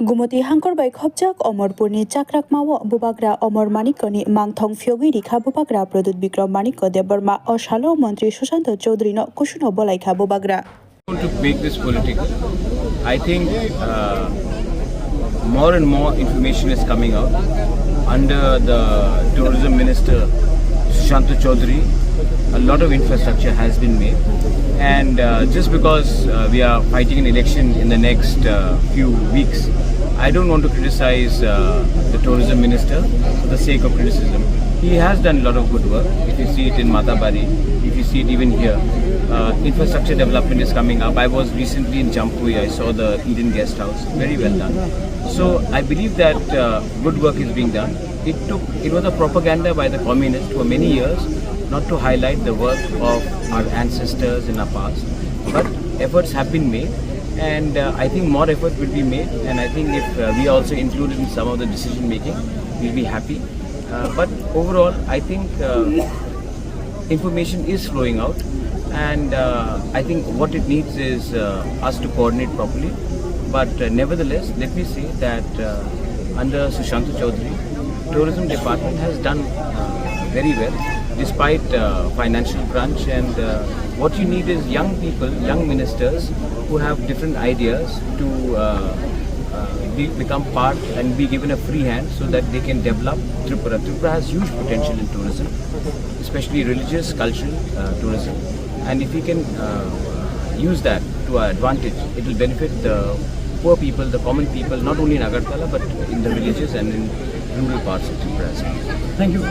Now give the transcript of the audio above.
Gumoti hangkor bai khopjak Amarpurni chakrakmao Bubgara amar manikyani mangthong phiyogwi rikha Bubgara produt bikram manikya debarma ashalo mantri Sushant Chaudhary no kushuno bolaikha Bubgara. To make this political, I think more and more information is coming out under the tourism minister Sushant Chaudhary. A lot of infrastructure has been made, and just because we are fighting an election in the next few weeks, I don't want to criticize the tourism minister for the sake of criticism. He has done a lot of good work. If you see it in Matabari, if you see it even here, infrastructure development is coming up. I was recently in Jampui. I saw the Eden guest house. Very well done. So I believe that good work is being done. It was a propaganda by the communists for many years not to highlight the work of our ancestors in our past. But efforts have been made, and I think more effort will be made. And I think if we are also included in some of the decision making, we'll be happy. But overall, I think information is flowing out, and I think what it needs is us to coordinate properly. But nevertheless, let me say that under Sushant Chaudhary, tourism department has done very well despite financial crunch, and what you need is young people, young ministers who have different ideas to become part and be given a free hand so that they can develop Tripura. Tripura has huge potential in tourism, especially religious, cultural tourism, and if we can use that to our advantage, it will benefit the poor people, the common people, not only in Agartala but in the villages and in rural parts of Tripura as well. Thank you.